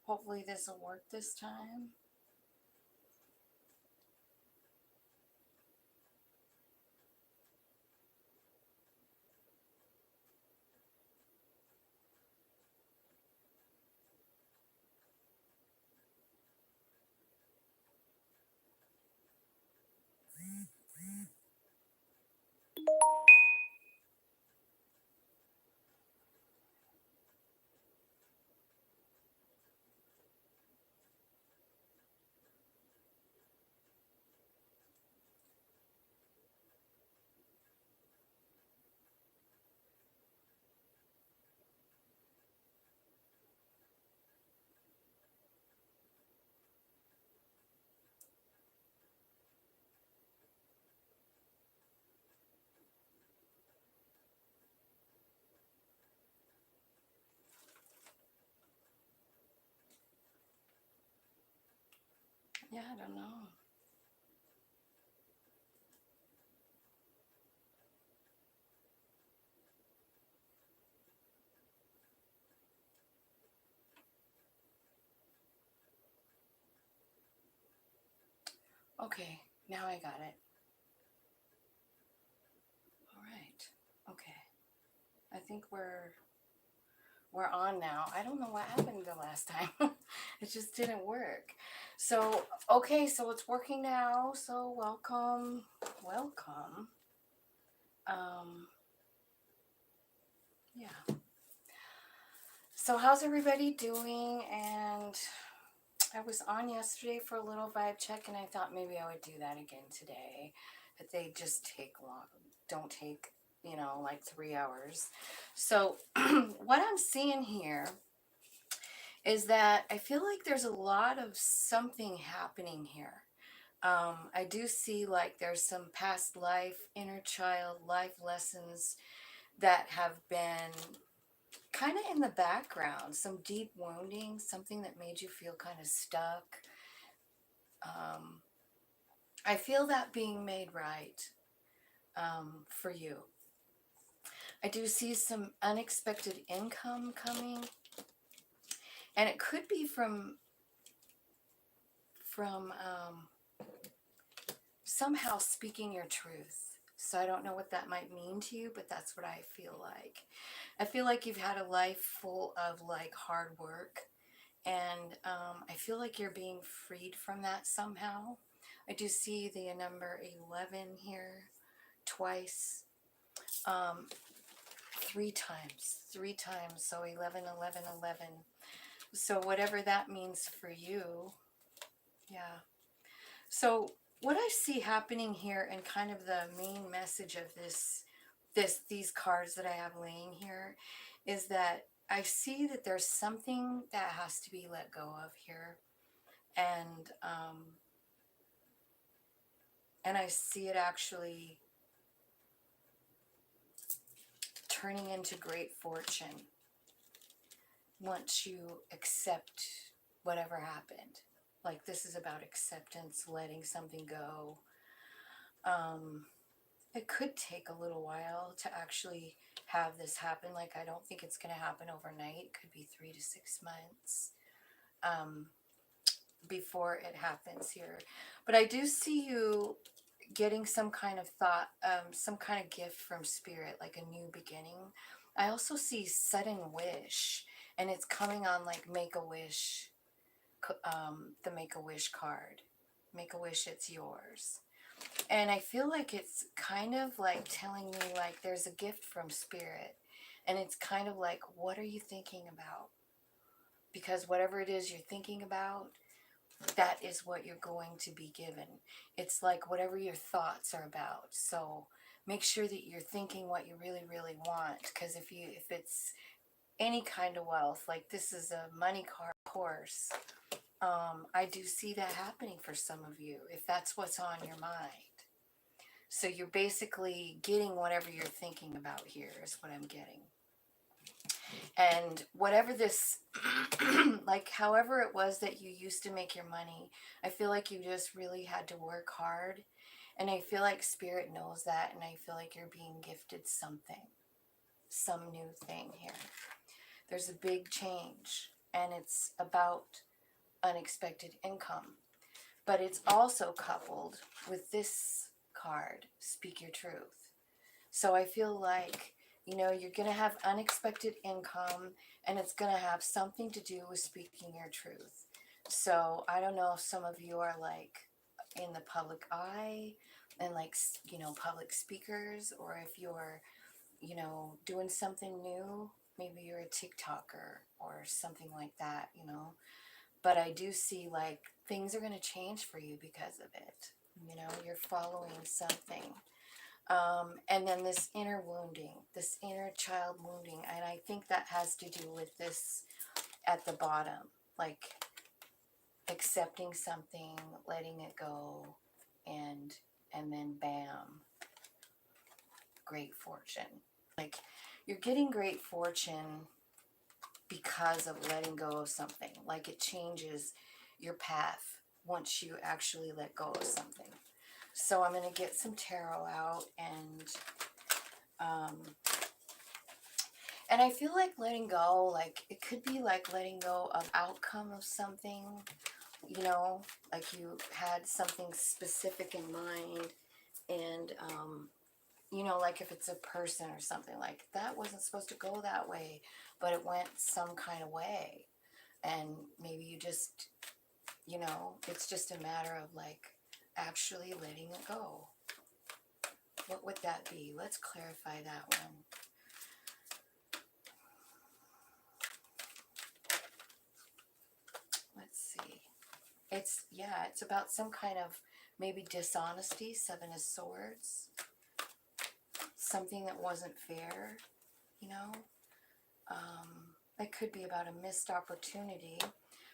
Hopefully this will work this time. Yeah, I don't know. Okay, now I got it. All right. Okay. I think we're on now. I don't know what happened the last time. It just didn't work. So, okay, so it's working now. So, welcome. Welcome. Um, yeah. So, how's everybody doing? And I was on yesterday for a little vibe check, and I thought maybe I would do that again today. But they just take long, don't take, like 3 hours. So, what I'm seeing here is that I feel like there's a lot of something happening here. I do see like there's some past life, inner child life lessons that have been kind of in the background, some deep wounding, something that made you feel kind of stuck. Um, I feel that being made right for you. I do see some unexpected income coming, and it could be from somehow speaking your truth. So I don't know what that might mean to you, but that's what I feel like. I feel like you've had a life full of like hard work, and I feel like you're being freed from that somehow. I do see the number 11 here twice, um, three times. So 11, 11, 11. So whatever that means for you, yeah. So what I see happening here, and kind of the main message of these cards that I have laying here, is that I see that there's something that has to be let go of here, and I see it actually turning into great fortune once you accept whatever happened. Like, this is about acceptance, letting something go. Um, it could take a little while to actually have this happen. Like, I don't think it's going to happen overnight. It could be 3 to 6 months um, before it happens here. But I do see you getting some kind of thought, some kind of gift from spirit, like a new beginning. I also see sudden wish, and it's coming on like make a wish, the make a wish card. Make a wish, it's yours. And I feel like it's kind of like telling me like there's a gift from spirit, and it's kind of like, what are you thinking about? Because whatever it is you're thinking about, that is what you're going to be given. It's like whatever your thoughts are about. So make sure that you're thinking what you really, really want. Because if it's any kind of wealth, like this is a money card, of course, I do see that happening for some of you, if that's what's on your mind. So you're basically getting whatever you're thinking about here, is what I'm getting. And whatever this, like however it was that you used to make your money, I feel like you just really had to work hard. And I feel like spirit knows that. And I feel like you're being gifted something, some new thing here. There's a big change. and it's about unexpected income. But it's also coupled with this card, Speak Your Truth. So I feel like, you're going to have unexpected income, and it's going to have something to do with speaking your truth. So I don't know if some of you are like in the public eye and like, public speakers, or if you're, doing something new. Maybe you're a TikToker or something like that. But I do see like things are going to change for you because of it. You're following something. And then this inner wounding, this inner child wounding. And I think that has to do with this at the bottom, like accepting something, letting it go, and then bam, great fortune. Like you're getting great fortune because of letting go of something. Like it changes your path once you actually let go of something. So I'm going to get some tarot out, and I feel like letting go, like it could be like letting go of outcome of something, like you had something specific in mind, and like if it's a person or something, like that wasn't supposed to go that way, but it went some kind of way, and maybe you just, it's just a matter of like actually letting it go. What would that be? Let's clarify that one. Let's see. It's about some kind of maybe dishonesty, Seven of Swords. Something that wasn't fair, It could be about a missed opportunity.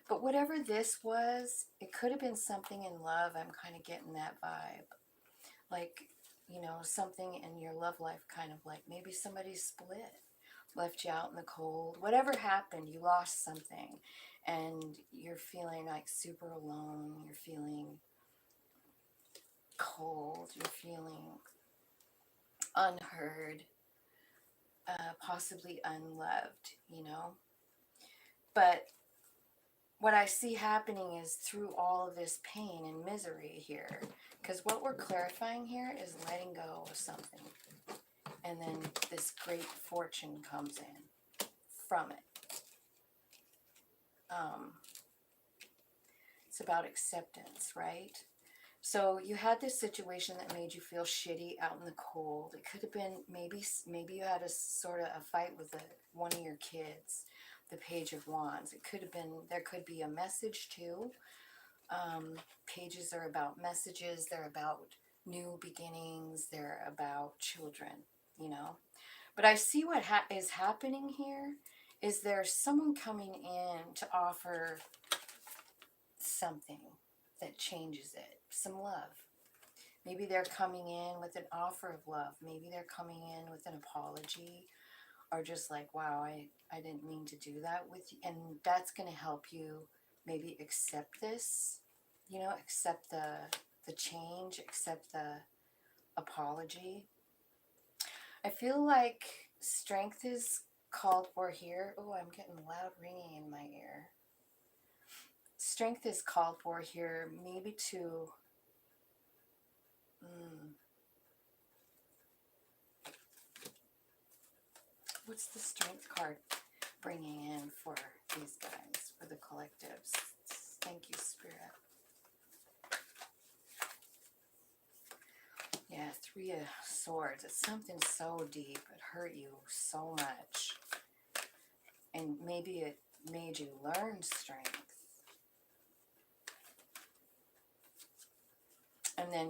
But whatever this was, it could have been something in love. I'm kind of getting that vibe. Like, something in your love life, kind of like maybe somebody split, left you out in the cold. Whatever happened, you lost something, and you're feeling like super alone. You're feeling cold. You're feeling unheard, possibly unloved, But what I see happening is through all of this pain and misery here, because what we're clarifying here is letting go of something. And then this great fortune comes in from it. It's about acceptance, right? So you had this situation that made you feel shitty out in the cold. It could have been maybe you had a sort of a fight with one of your kids, the Page of Wands. It could have been, there could be a message too. Pages are about messages. They're about new beginnings. They're about children, But I see what is happening here is there's someone coming in to offer something that changes it, some love. Maybe they're coming in with an offer of love. Maybe they're coming in with an apology, or just like, wow, I didn't mean to do that with you. And that's going to help you maybe accept this, accept the change, accept the apology. I feel like strength is called for here. Oh, I'm getting loud ringing in my ear. Strength is called for here, maybe to what's the strength card bringing in for these guys, for the collectives? Thank you, Spirit. Yeah, Three of Swords. It's something so deep. It hurt you so much. And maybe it made you learn strength. And then,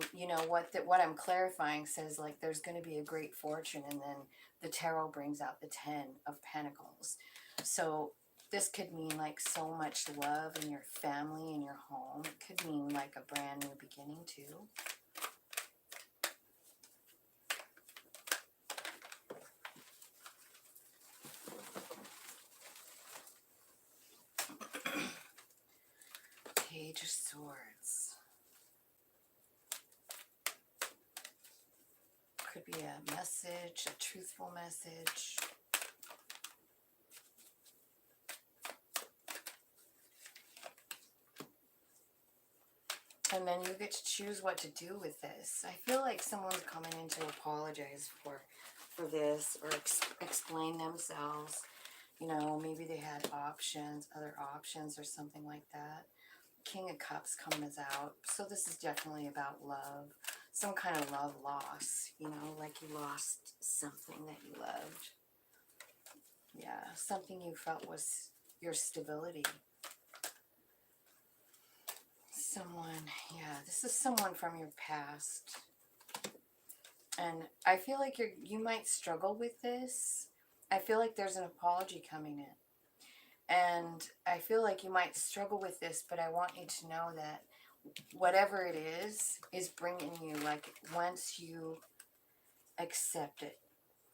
what I'm clarifying says, like, there's going to be a great fortune. And then the tarot brings out the 10 of Pentacles. So this could mean, like, so much love in your family, in your home. It could mean, like, a brand new beginning, too. Page of Swords. Could be a message, a truthful message. And then you get to choose what to do with this. I feel like someone's coming in to apologize for this, or explain themselves. You know, maybe they had options, other options, or something like that. King of Cups comes out. So this is definitely about love. Some kind of love loss. You know, like you lost something that you loved. Yeah, something you felt was your stability. Someone, yeah, this is someone from your past. And I feel like you might struggle with this. I feel like there's an apology coming in. And I feel like you might struggle with this, but I want you to know that whatever it is bringing you, like, once you accept it,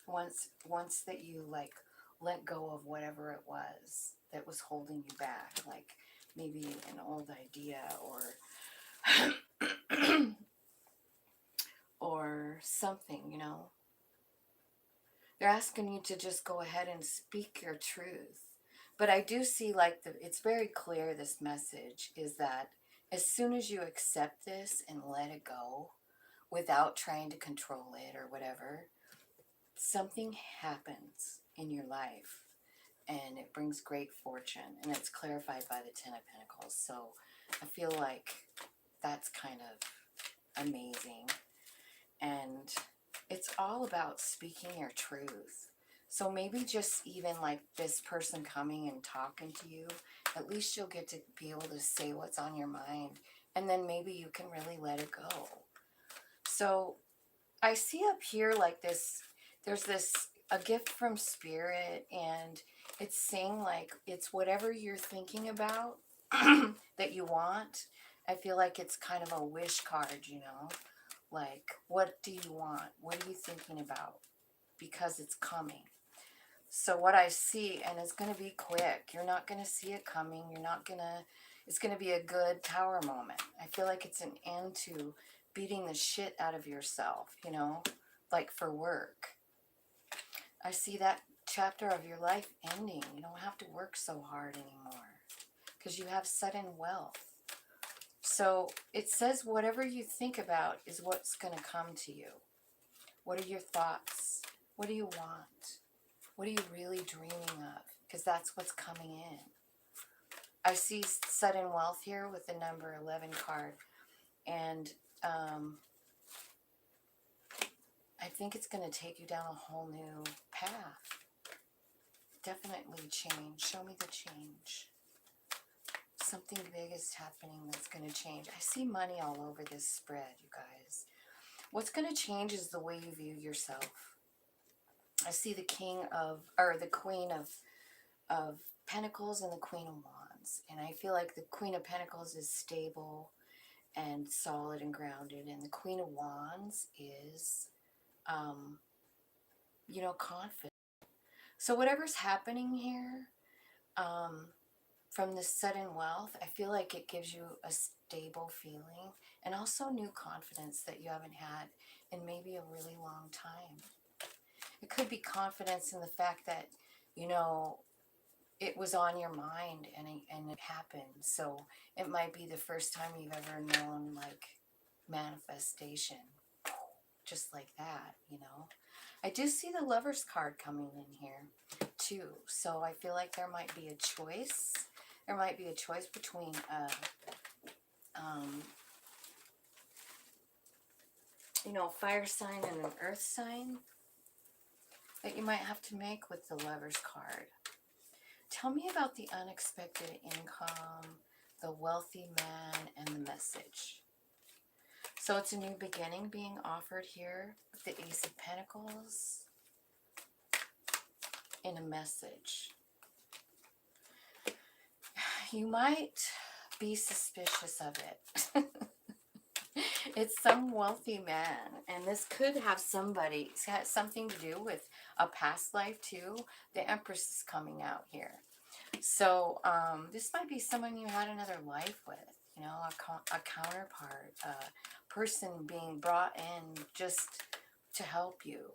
once that you, like, let go of whatever it was that was holding you back, like maybe an old idea, or something, you know. They're asking you to just go ahead and speak your truth. But I do see, like, it's very clear, this message is that as soon as you accept this and let it go without trying to control it or whatever, something happens in your life and it brings great fortune, and it's clarified by the Ten of Pentacles. So I feel like that's kind of amazing. And it's all about speaking your truth. So maybe just even like this person coming and talking to you, at least you'll get to be able to say what's on your mind. And then maybe you can really let it go. So I see up here like this, there's a gift from Spirit, and it's saying like it's whatever you're thinking about that you want. I feel like it's kind of a wish card, you know? Like, what do you want? What are you thinking about? Because it's coming. So what I see, and it's going to be quick. You're not going to see it coming. It's going to be a good Tower moment. I feel like it's an end to beating the shit out of yourself, you know, like for work. I see that chapter of your life ending. You don't have to work so hard anymore because you have sudden wealth. So it says whatever you think about is what's going to come to you. What are your thoughts? What do you want? What are you really dreaming of? Because that's what's coming in. I see sudden wealth here with the number 11 card. And I think it's going to take you down a whole new path. Definitely change. Show me the change. Something big is happening that's going to change. I see money all over this spread, you guys. What's going to change is the way you view yourself. I see the Queen of Pentacles and the Queen of Wands. And I feel like the Queen of Pentacles is stable and solid and grounded. And the Queen of Wands is, you know, confident. So whatever's happening here, from this sudden wealth, I feel like it gives you a stable feeling and also new confidence that you haven't had in maybe a really long time. It could be confidence in the fact that, you know, it was on your mind and it happened. So it might be the first time you've ever known, like, manifestation. Just like that, you know. I do see the Lover's card coming in here too. So I feel like there might be a choice. There might be a choice between you know, fire sign and an earth sign that you might have to make with the Lover's card. Tell me about the unexpected income, the wealthy man, and the message. So it's a new beginning being offered here with the Ace of Pentacles in a message. You might be suspicious of it. It's some wealthy man, and this could have something to do with a past life too. The Empress is coming out here. So this might be someone you had another life with, you know, a counterpart, a person being brought in just to help you.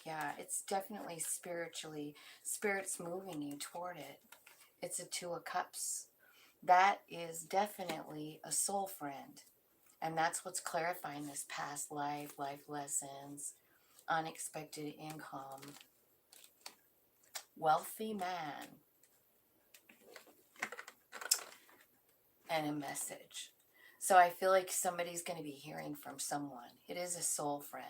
Yeah, it's definitely spirit's moving you toward it. It's a Two of Cups. That is definitely a soul friend. And that's what's clarifying this past life, life lessons, unexpected income, wealthy man, and a message. So I feel like somebody's going to be hearing from someone. It is a soul friend.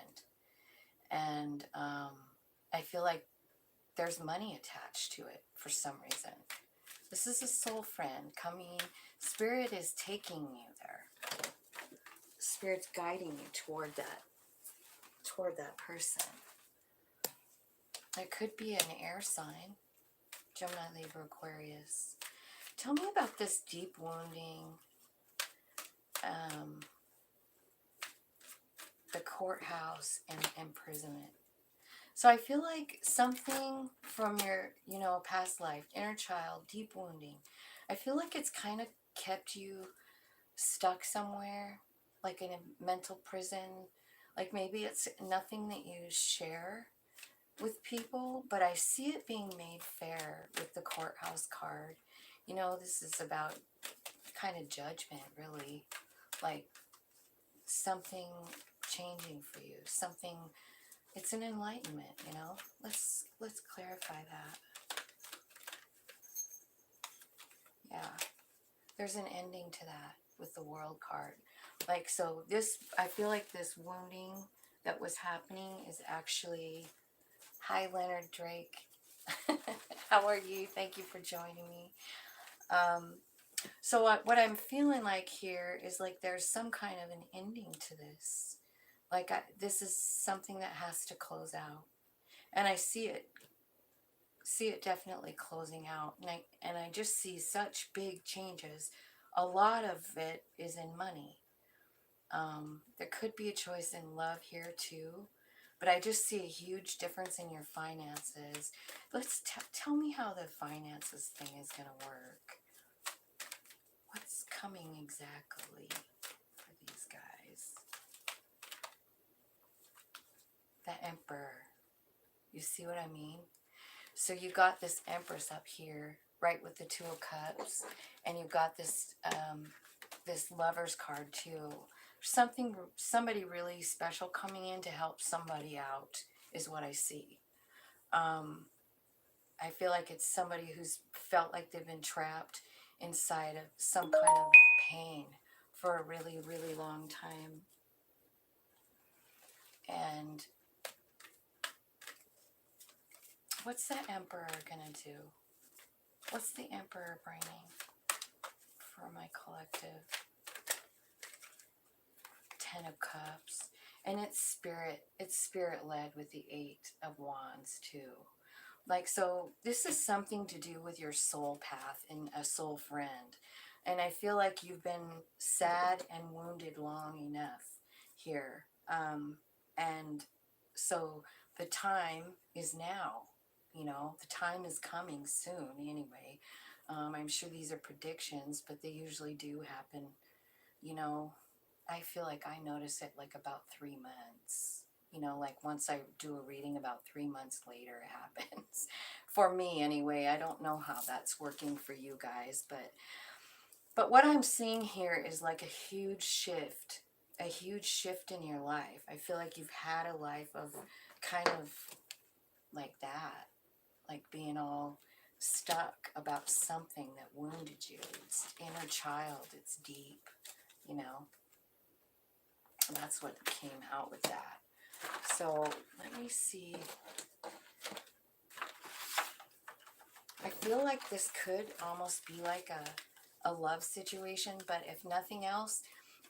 And I feel like there's money attached to it for some reason. This is a soul friend coming. Spirit is taking you there. Spirit's guiding you toward that person. It could be an air sign. Gemini, Libra, Aquarius. Tell me about this deep wounding, the courthouse, and imprisonment. So I feel like something from your, past life, inner child, deep wounding. I feel like it's kind of kept you stuck somewhere, like in a mental prison. Like maybe it's nothing that you share with people, but I see it being made fair with the courthouse card. This is about kind of judgment, really. Like something changing for you, something. It's an enlightenment, Let's clarify that. Yeah. There's an ending to that with the World card. Like, so this, I feel like this wounding that was happening is actually, hi Leonard Drake. How are you? Thank you for joining me. So what I'm feeling like here is like there's some kind of an ending to this. Like this is something that has to close out. And I see it definitely closing out. And I just see such big changes. A lot of it is in money. There could be a choice in love here too. But I just see a huge difference in your finances. Let's tell me how the finances thing is going to work. What's coming exactly for these guys? The Emperor. You see what I mean? So you got this Empress up here, right with the Two of Cups, and you've got this this Lover's card too. Somebody really special coming in to help somebody out is what I see. I feel like it's somebody who's felt like they've been trapped inside of some kind of pain for a really, really long time. And what's that Emperor gonna do? What's the Emperor bringing for my collective? Ten of Cups. And it's spirit led with the Eight of Wands too. Like, so this is something to do with your soul path and a soul friend. And I feel like you've been sad and wounded long enough here. And so the time is now, the time is coming soon anyway. I'm sure these are predictions, but they usually do happen, I feel like I notice it like about 3 months. Like once I do a reading, about 3 months later it happens. For me anyway. I don't know how that's working for you guys, but what I'm seeing here is like a huge shift in your life. I feel like you've had a life of kind of like that, like being all stuck about something that wounded you. It's inner child, it's deep, And that's what came out with that. So let me see. I feel like this could almost be like a love situation, but if nothing else,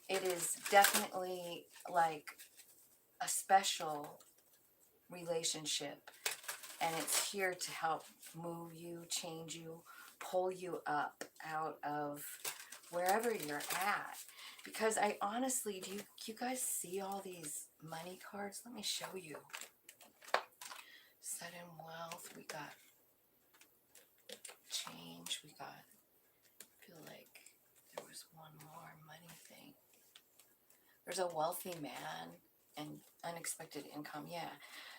it is definitely like a special relationship, and it's here to help move you, change you, pull you up out of wherever you're at. Because I honestly, do you guys see all these money cards? Let me show you. Sudden wealth, we got change, we got, I feel like there was one more money thing. There's a wealthy man and unexpected income, yeah.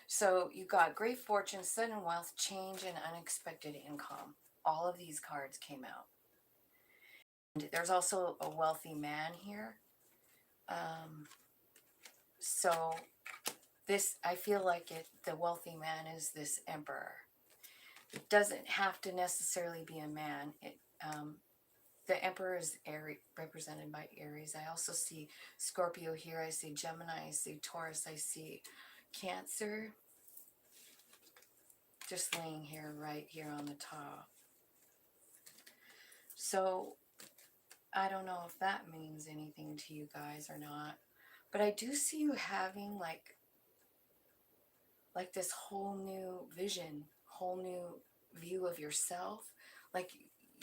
So you got great fortune, sudden wealth, change, and unexpected income. All of these cards came out. And there's also a wealthy man here. So this, I feel like the wealthy man is this emperor. It doesn't have to necessarily be a man. The emperor is Aries, represented by Aries. I also see Scorpio here. I see Gemini. I see Taurus. I see Cancer. Just laying here, right here on the top. So I don't know if that means anything to you guys or not, but I do see you having like this whole new vision, whole new view of yourself. Like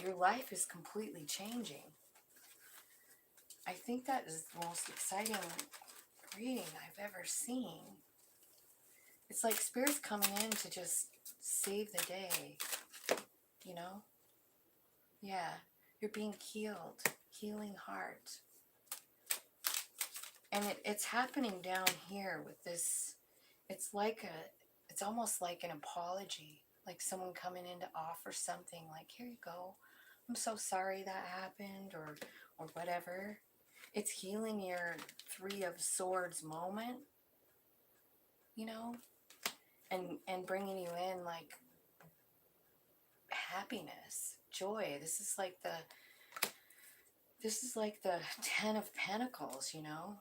your life is completely changing. I think that is the most exciting reading I've ever seen. It's like Spirit's coming in to just save the day, you know? Yeah, you're being healed, healing heart. And it's happening down here with this, it's almost like an apology, like someone coming in to offer something like, here you go, I'm so sorry that happened, or whatever. It's healing your Three of Swords moment, you know, and bringing you in like happiness, joy. This is like the Ten of Pentacles, you know.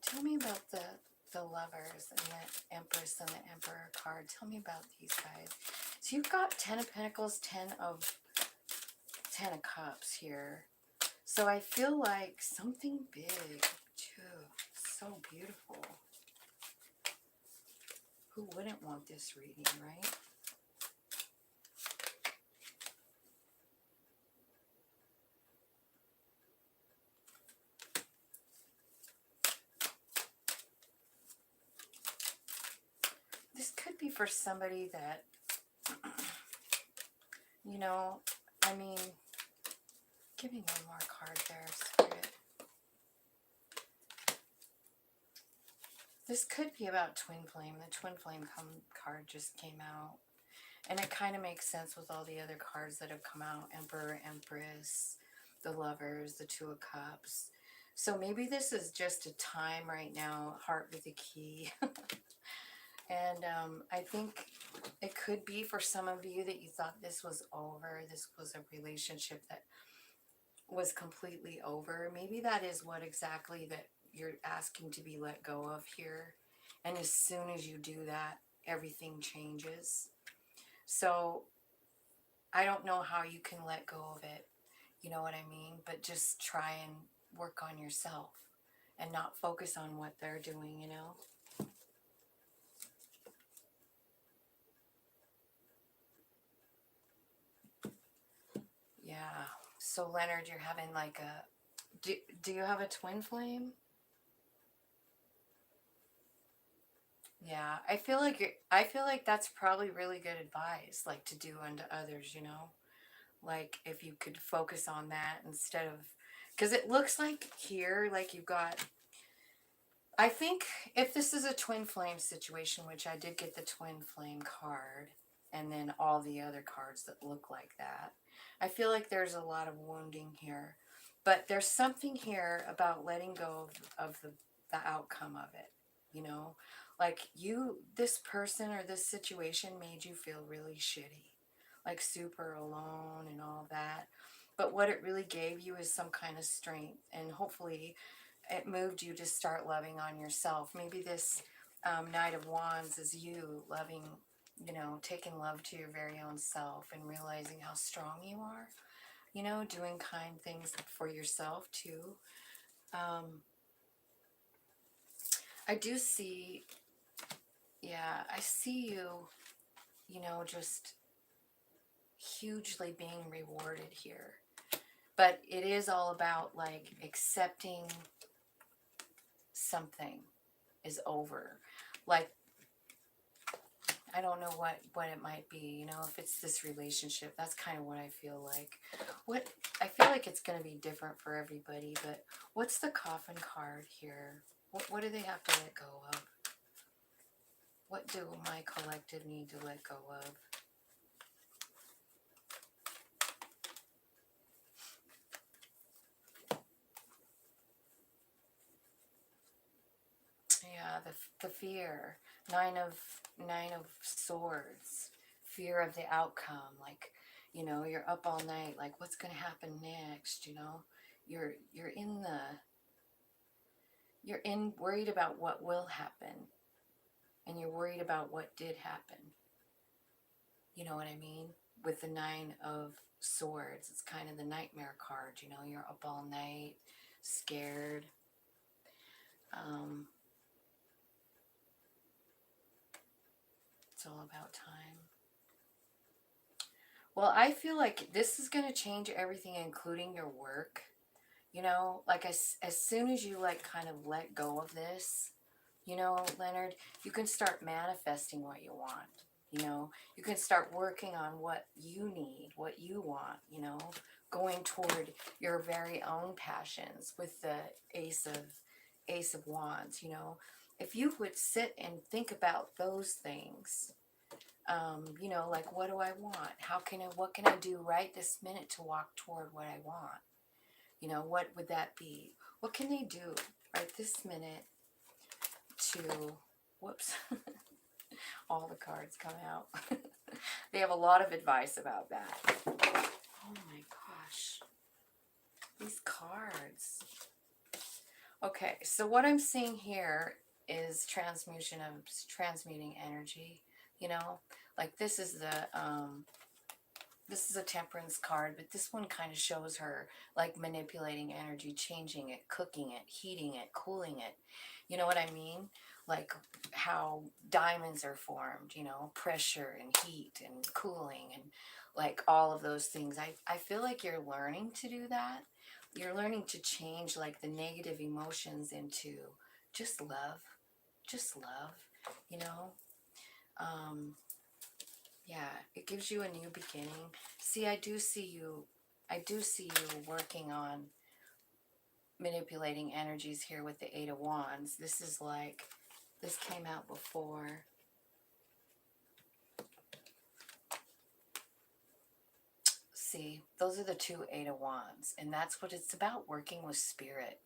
Tell me about the Lovers and the Empress and the Emperor card. Tell me about these guys. So you've got Ten of Pentacles, Ten of Cups here. So I feel like something big too. So beautiful. Who wouldn't want this reading, right? This could be for somebody that, you know, I mean, give me one more card there, Spirit. This could be about Twin Flame. The Twin Flame card just came out. And it kind of makes sense with all the other cards that have come out. Emperor, Empress, the Lovers, the Two of Cups. So maybe this is just a time right now, heart with a key. And I think it could be for some of you that you thought this was over. This was a relationship that was completely over. Maybe that is what exactly that you're asking to be let go of here. And as soon as you do that, everything changes. So I don't know how you can let go of it. You know what I mean? But just try and work on yourself and not focus on what they're doing, you know? Yeah. So Leonard, you're having like a, do you have a twin flame? Yeah, I feel like that's probably really good advice, like to do unto others, you know? Like if you could focus on that instead of, because it looks like here, like you've got, I think if this is a twin flame situation, which I did get the twin flame card, and then all the other cards that look like that, I feel like there's a lot of wounding here. But there's something here about letting go of the outcome of it, you know? Like this person or this situation made you feel really shitty, like super alone and all that. But what it really gave you is some kind of strength, and hopefully it moved you to start loving on yourself. Maybe this Knight of Wands is you loving, you know, taking love to your very own self and realizing how strong you are, you know, doing kind things for yourself too. I do see, yeah, I see you, you know, just hugely being rewarded here. But it is all about like accepting something is over. Like, I don't know what it might be, you know, if it's this relationship, that's kind of what I feel like. What, I feel like it's going to be different for everybody, but what's the Coffin card here? What do they have to let go of? What do my collective need to let go of? the fear. Nine of swords. Fear of the outcome. Like, you're up all night. Like, what's going to happen next? You're in the you're in worried about what will happen, and you're worried about what did happen. You know what I mean? With the Nine of Swords, it's kind of the nightmare card. You're up all night, scared. It's all about time. Well, I feel like this is going to change everything, including your work. Like as soon as you like kind of let go of this, Leonard, you can start manifesting what you want. You can start working on what you need, what you want, going toward your very own passions with the Ace of Wands. If you would sit and think about those things, like, what do I want? What can I do right this minute to walk toward what I want? What would that be? What can they do right this minute to, whoops, all the cards come out. They have a lot of advice about that. Oh my gosh. These cards. Okay, so what I'm seeing here is transmuting energy, like this is a temperance card, but this one kind of shows her like manipulating energy, changing it, cooking it, heating it, cooling it. You know what I mean? Like how diamonds are formed, pressure and heat and cooling and like all of those things. I feel like you're learning to do that. You're learning to change like the negative emotions into just love, you know? Yeah, it gives you a new beginning. See, I do see you working on manipulating energies here with the Eight of Wands. This came out before. See, those are the two Eight of Wands, and that's what it's about, working with spirit.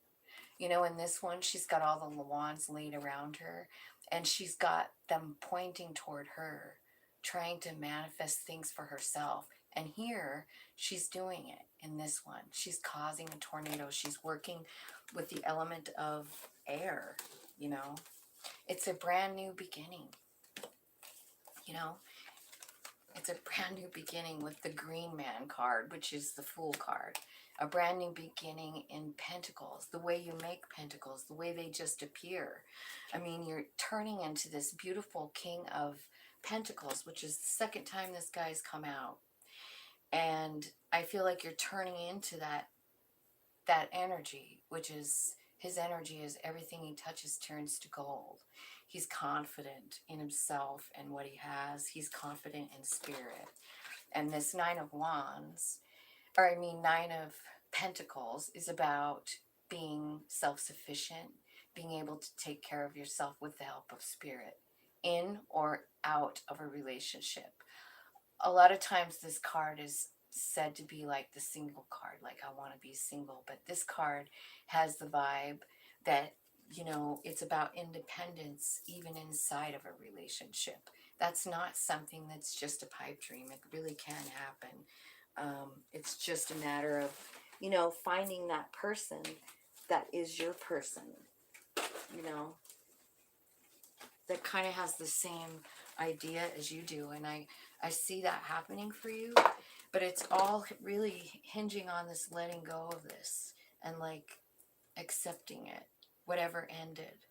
In this one, she's got all the wands laid around her, and she's got them pointing toward her, trying to manifest things for herself. And here, she's doing it in this one. She's causing a tornado. She's working with the element of air, It's a brand new beginning, It's a brand new beginning with the Green Man card, which is the Fool card. A brand new beginning in pentacles, the way you make pentacles, the way they just appear. I mean, you're turning into this beautiful King of Pentacles, which is the second time this guy's come out. And I feel like you're turning into that energy, which is, his energy is everything he touches turns to gold. He's confident in himself and what he has. He's confident in spirit. And this Nine of Pentacles is about being self-sufficient, being able to take care of yourself with the help of spirit, in or out of a relationship. A lot of times this card is said to be like the single card, like I want to be single, but this card has the vibe that, it's about independence even inside of a relationship. That's not something that's just a pipe dream. It really can happen. It's just a matter of, finding that person that is your person, that kind of has the same idea as you do. And I see that happening for you, but it's all really hinging on this letting go of this and like accepting it, whatever ended.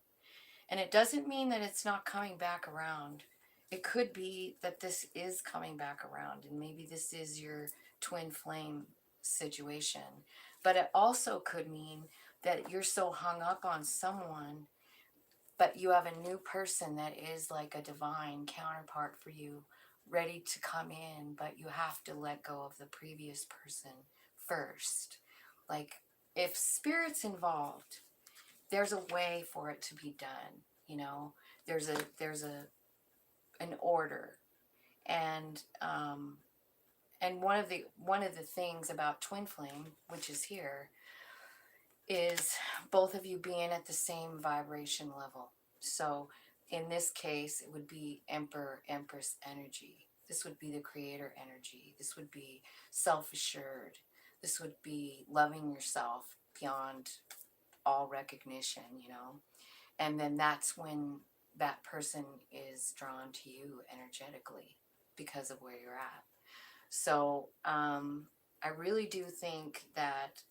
And it doesn't mean that it's not coming back around. It could be that this is coming back around, and maybe this is your twin flame situation. But it also could mean that you're so hung up on someone, but you have a new person that is like a divine counterpart for you, ready to come in, but you have to let go of the previous person first. Like, if spirit's involved, there's a way for it to be done, there's an order. And one of the things about twin flame, which is here, is both of you being at the same vibration level. So in this case, it would be Emperor, Empress energy. This would be the creator energy. This would be self-assured. This would be loving yourself beyond all recognition, you know. And then that's when that person is drawn to you energetically because of where you're at. So I really do think that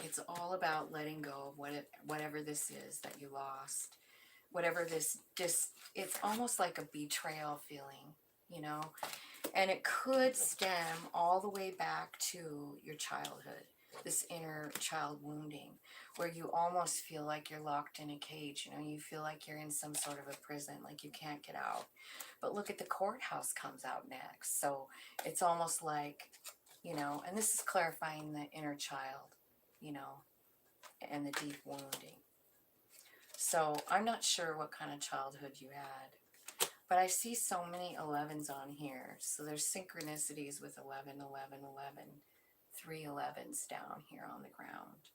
it's all about letting go of whatever this is that you lost, whatever this just, it's almost like a betrayal feeling, you know, and it could stem all the way back to your childhood, this inner child wounding, where you almost feel like you're locked in a cage, you know, you feel like you're in some sort of a prison, like you can't get out. But look at the courthouse comes out next. So it's almost like, you know, and this is clarifying the inner child, you know, and the deep wounding. So I'm not sure what kind of childhood you had, but I see so many 11s on here. So there's synchronicities with 11, 11, 11, 3 11s down here on the ground.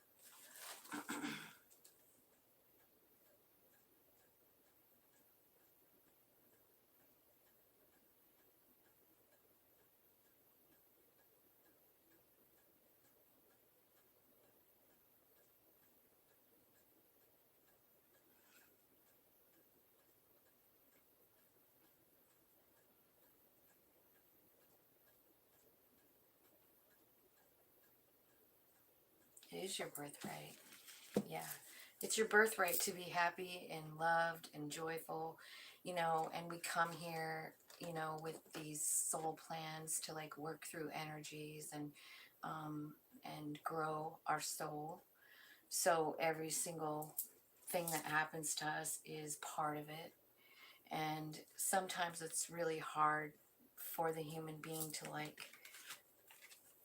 It is your birthright. Yeah. It's your birthright to be happy and loved and joyful, you know, and we come here, you know, with these soul plans to like work through energies and grow our soul. So every single thing that happens to us is part of it. And sometimes it's really hard for the human being to like,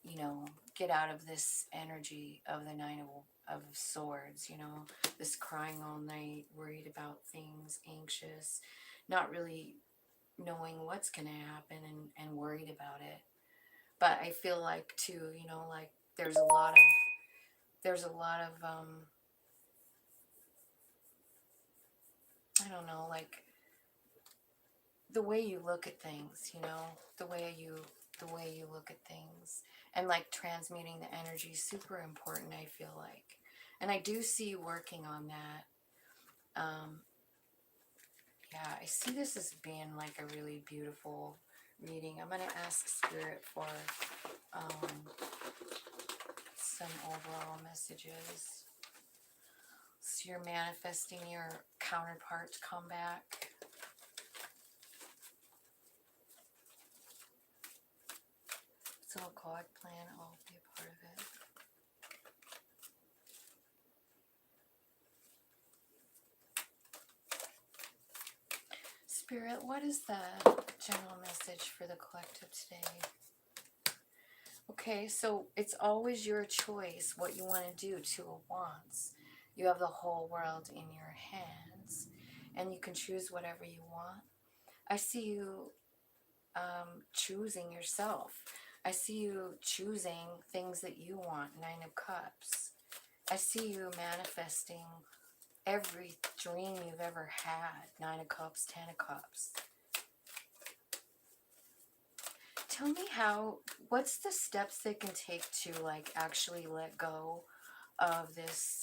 you know, get out of this energy of the Nine of Swords, you know, this crying all night, worried about things, anxious, not really knowing what's going to happen and worried about it. But I feel like too, you know, like there's a lot of I don't know, like the way you look at things, you know, the way you look at things, and like transmuting the energy is super important, I feel like. And I do see you working on that. Yeah, I see this as being like a really beautiful reading. I'm going to ask Spirit for some overall messages. So you're manifesting your counterpart to come back. So God plan, I'll be a part of it. Spirit, what is the general message for the collective today? Okay, so it's always your choice what you want to do to a wants. You have the whole world in your hands, and you can choose whatever you want. I see you choosing yourself. I see you choosing things that you want, Nine of Cups. I see you manifesting every dream you've ever had, Nine of Cups, Ten of Cups. Tell me what's the steps they can take to like actually let go of this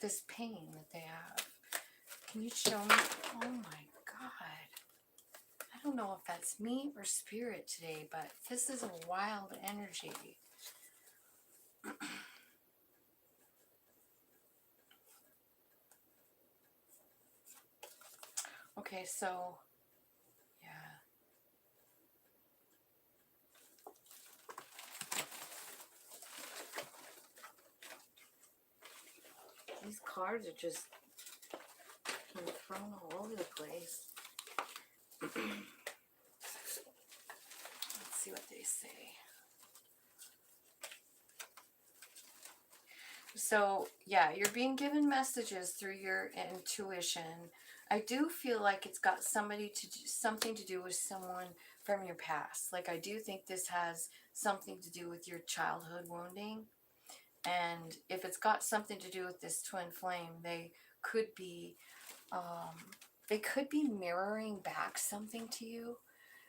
this pain that they have. Can you show me? Oh my God. I don't know if that's me or spirit today, but this is a wild energy. Okay, so yeah. These cards are just being thrown all over the place. Let's see what they say. So yeah, you're being given messages through your intuition. I do feel like it's got something to do with someone from your past. Like I do think this has something to do with your childhood wounding. And if it's got something to do with this twin flame, they could be, they could be mirroring back something to you,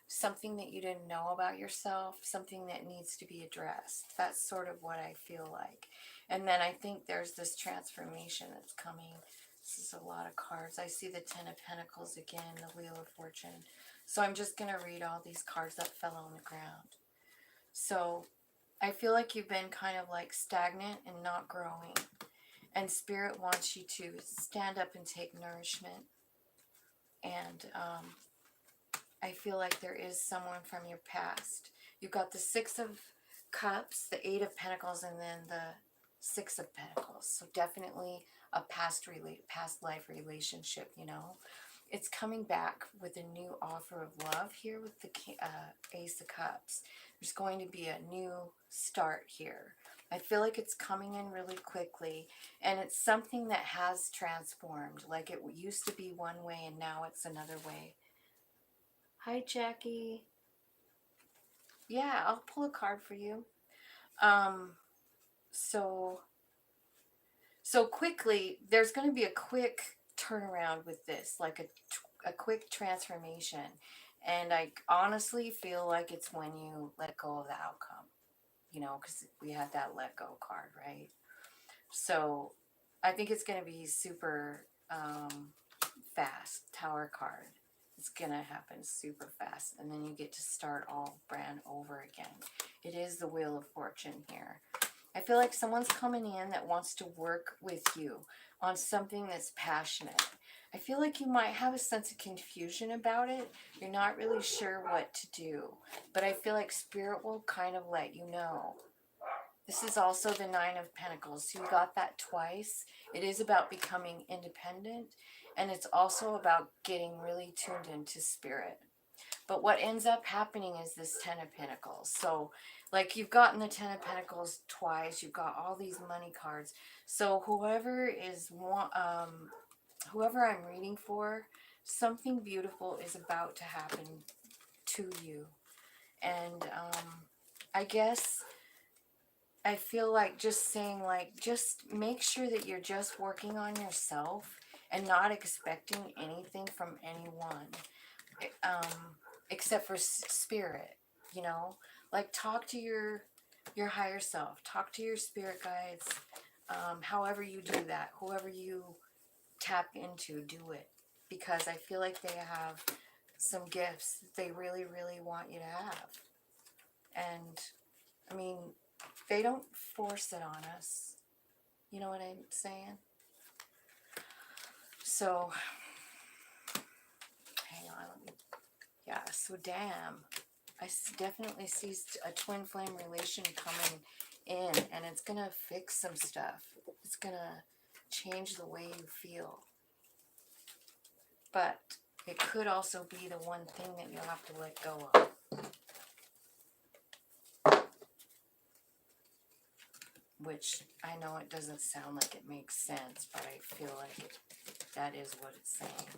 something that you didn't know about yourself, something that needs to be addressed. That's sort of what I feel like. And then I think there's this transformation that's coming. This is a lot of cards. I see the Ten of Pentacles again, the Wheel of Fortune. So I'm just going to read all these cards that fell on the ground. So I feel like you've been kind of like stagnant and not growing. And Spirit wants you to stand up and take nourishment. And I feel like there is someone from your past. You've got the Six of Cups, the Eight of Pentacles, and then the Six of Pentacles. So definitely a past life relationship, you know. It's coming back with a new offer of love here with the Ace of Cups. There's going to be a new start here. I feel like it's coming in really quickly, and it's something that has transformed. Like it used to be one way and now it's another way. Hi, Jackie. Yeah, I'll pull a card for you. So quickly, there's going to be a quick turnaround with this, like a quick transformation. And I honestly feel like it's when you let go of the outcome, you know, because we had that let go card, right? So I think it's going to be super fast. Tower card. It's going to happen super fast. And then you get to start all brand over again. It is the Wheel of Fortune here. I feel like someone's coming in that wants to work with you on something that's passionate. I feel like you might have a sense of confusion about it. You're not really sure what to do. But I feel like Spirit will kind of let you know. This is also the Nine of Pentacles. So you got that twice. It is about becoming independent. And it's also about getting really tuned into Spirit. But what ends up happening is this Ten of Pentacles. So, like, you've gotten the Ten of Pentacles twice. You've got all these money cards. So whoever I'm reading for, something beautiful is about to happen to you. And I guess I feel like just saying, like, just make sure that you're just working on yourself and not expecting anything from anyone. Except for Spirit, you know, like talk to your higher self, talk to your spirit guides, however you do that, whoever you tap into, do it, because I feel like they have some gifts that they really, really want you to have. And I mean, they don't force it on us, you know what I'm saying? So hang on, yeah, so damn, I definitely see a twin flame relation coming in, and it's going to fix some stuff. It's going to change the way you feel. But it could also be the one thing that you'll have to let go of. Which I know it doesn't sound like it makes sense, but I feel like that is what it's saying.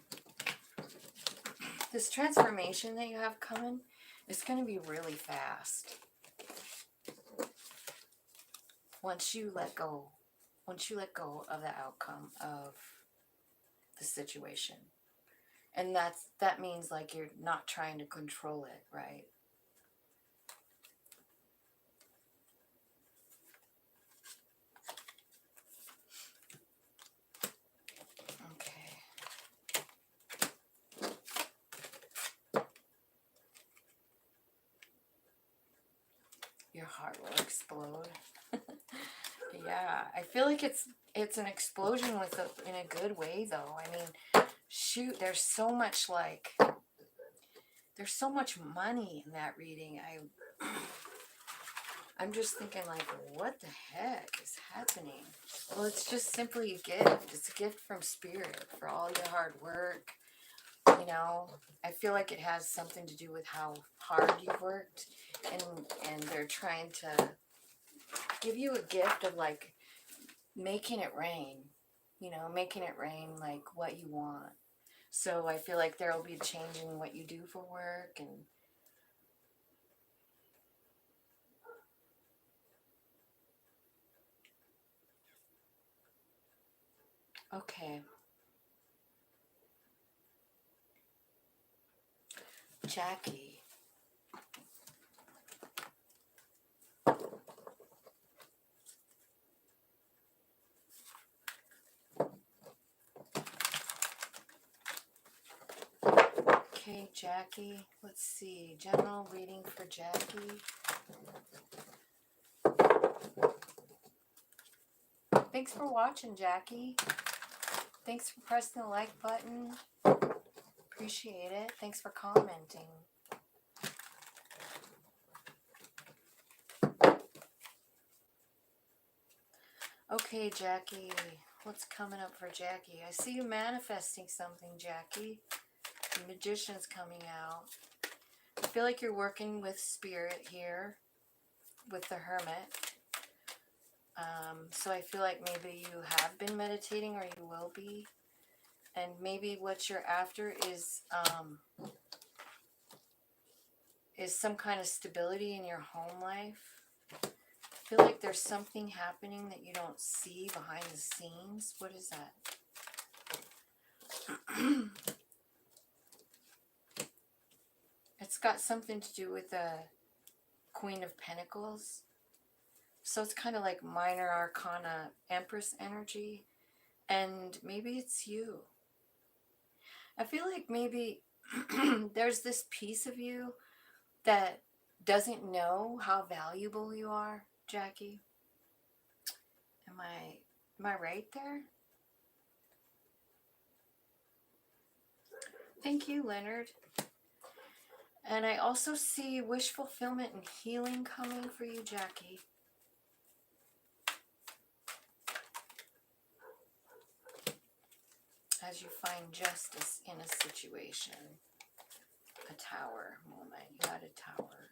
This transformation that you have coming is going to be really fast. Once you let go of the outcome of the situation. And that means like you're not trying to control it, right? Okay. Your heart will explode. Yeah, I feel like it's an explosion in a good way though. I mean, shoot, there's so much money in that reading. I'm just thinking like, what the heck is happening? Well, it's just simply a gift. It's a gift from Spirit for all your hard work. You know, I feel like it has something to do with how hard you've worked, and they're trying to give you a gift of like making it rain, you know, making it rain like what you want. So I feel like there will be a change in what you do for work. And okay, Jackie. Okay, Jackie. Let's see. General reading for Jackie. Thanks for watching, Jackie. Thanks for pressing the like button. Appreciate it. Thanks for commenting. Okay, Jackie. What's coming up for Jackie? I see you manifesting something, Jackie. The Magician's coming out. I feel like you're working with spirit here, with the Hermit. So I feel like maybe you have been meditating or you will be. And maybe what you're after is some kind of stability in your home life. I feel like there's something happening that you don't see behind the scenes. What is that? It's got something to do with the Queen of Pentacles. So it's kind of like minor arcana Empress energy. And maybe it's you. I feel like maybe there's this piece of you that doesn't know how valuable you are, Jackie. Am I right there? Thank you, Leonard. And I also see wish fulfillment and healing coming for you, Jackie. As you find justice in a situation. A tower moment. You had a tower.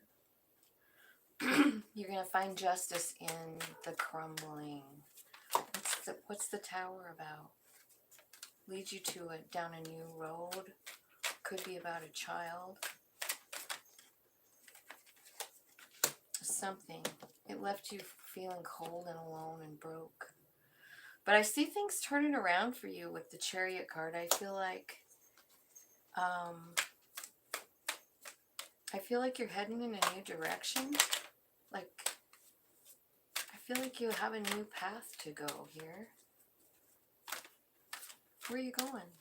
You're going to find justice in the crumbling. What's the tower about? Leads you to down a new road. Could be about a child. Something. It left you feeling cold and alone and broke. But I see things turning around for you with the Chariot card. I feel like you're heading in a new direction. Like, I feel like you have a new path to go here. Where are you going?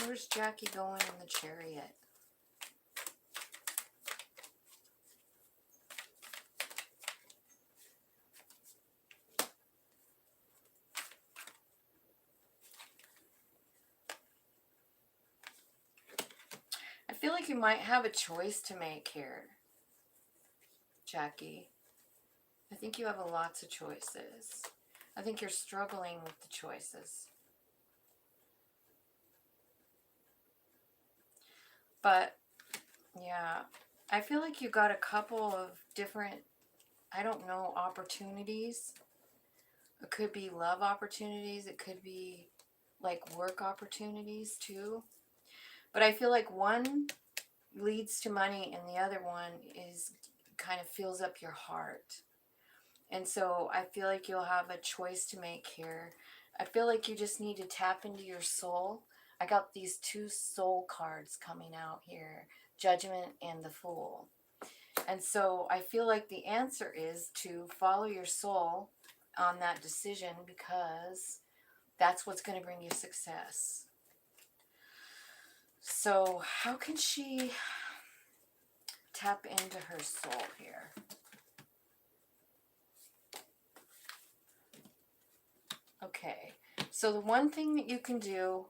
Where's Jackie going in the Chariot? I feel like you might have a choice to make here, Jackie. I think you have lots of choices. I think you're struggling with the choices. But, yeah, I feel like you got a couple of different, I don't know, opportunities. It could be love opportunities. It could be, like, work opportunities, too. But I feel like one leads to money and the other one is kind of fills up your heart. And so I feel like you'll have a choice to make here. I feel like you just need to tap into your soul. I got these two soul cards coming out here, Judgment and the Fool. And so I feel like the answer is to follow your soul on that decision, because that's what's going to bring you success. So how can she tap into her soul here? Okay, so the one thing you can do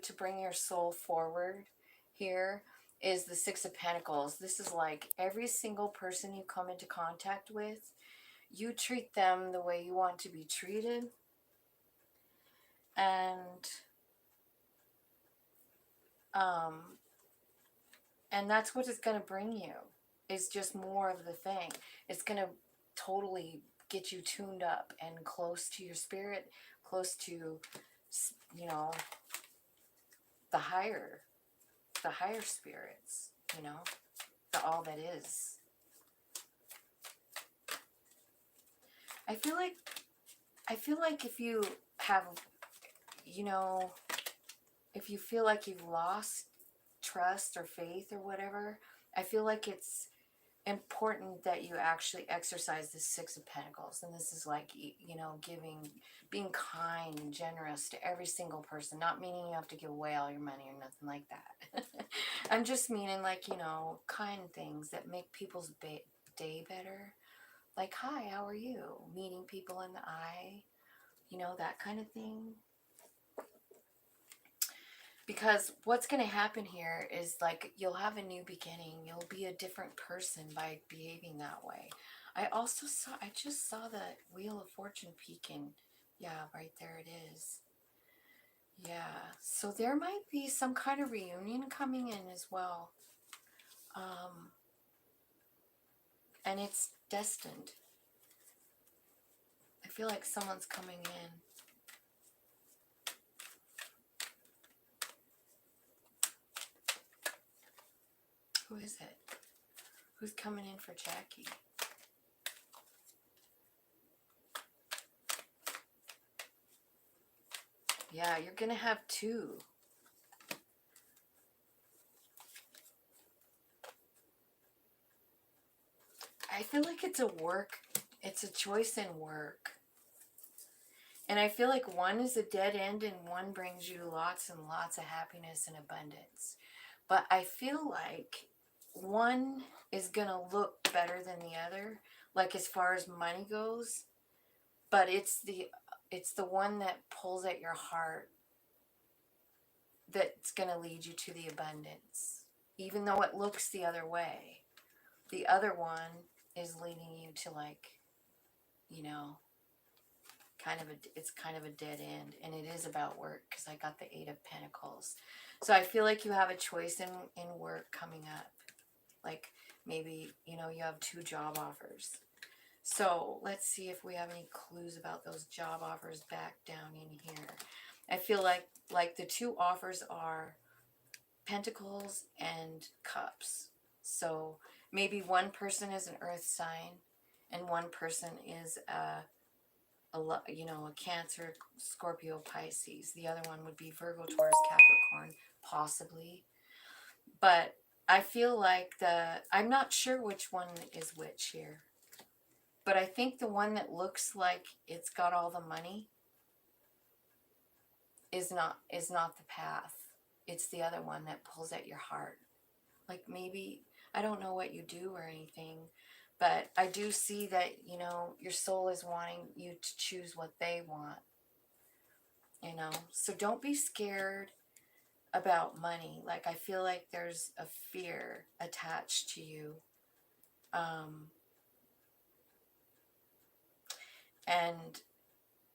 to bring your soul forward here is the Six of Pentacles. This is like every single person you come into contact with, you treat them the way you want to be treated. And that's what it's going to bring you, is just more of the thing. It's going to totally get you tuned up and close to your spirit, close to, you know, the higher spirits, you know, the all that is. I feel like if you have you know, if you feel like you've lost trust or faith or whatever, I feel like it's important that you actually exercise the Six of Pentacles. And this is like, you know, giving, being kind and generous to every single person. Not meaning you have to give away all your money or nothing like that. I'm just meaning like, you know, kind things that make people's day better. Like, hi, how are you? Meeting people in the eye, you know, that kind of thing. Because what's going to happen here is like you'll have a new beginning. You'll be a different person by behaving that way. I just saw the Wheel of Fortune peeking. Yeah, right there it is. Yeah, so there might be some kind of reunion coming in as well. And it's destined. I feel like someone's coming in. Who is it? Who's coming in for Jackie? Yeah, you're going to have two. I feel like it's a choice in work. And I feel like one is a dead end and one brings you lots and lots of happiness and abundance. But I feel like one is going to look better than the other, like as far as money goes. But it's the one that pulls at your heart that's going to lead you to the abundance. Even though it looks the other way. The other one is leading you to like, you know, it's kind of a dead end, and it is about work because I got the Eight of Pentacles. So I feel like you have a choice in work coming up. Like maybe, you know, you have two job offers. So let's see if we have any clues about those job offers back down in here. I feel like the two offers are Pentacles and Cups. So maybe one person is an earth sign and one person is a Cancer, Scorpio, Pisces. The other one would be Virgo, Taurus, Capricorn, possibly. But I feel like I'm not sure which one is which here. But I think the one that looks like it's got all the money is not the path. It's the other one that pulls at your heart. Like maybe, I don't know what you do or anything, but I do see that, you know, your soul is wanting you to choose what they want. You know, so don't be scared about money. Like I feel like there's a fear attached to you. And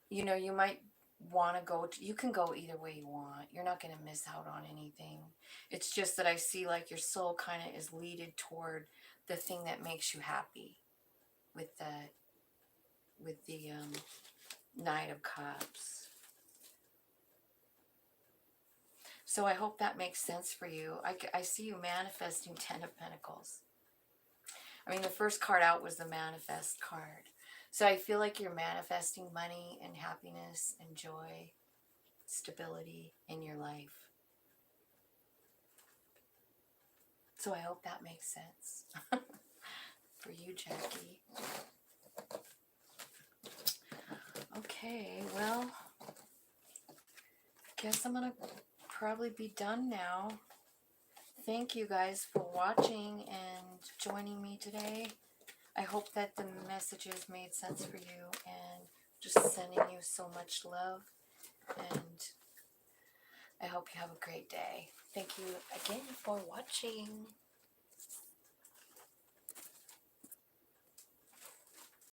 you know, you might want to you can go either way you want. You're not going to miss out on anything. It's just that I see like your soul kind of is leaded toward the thing that makes you happy with the Knight of Cups. So I hope that makes sense for you. I see you manifesting Ten of Pentacles. I mean, the first card out was the Manifest card. So I feel like you're manifesting money and happiness and joy, stability in your life. So I hope that makes sense for you, Jackie. Okay, well, guess I'm going to probably be done now. Thank you guys for watching and joining me today. I hope that the messages made sense for you, and just sending you so much love, and I hope you have a great day. Thank you again for watching.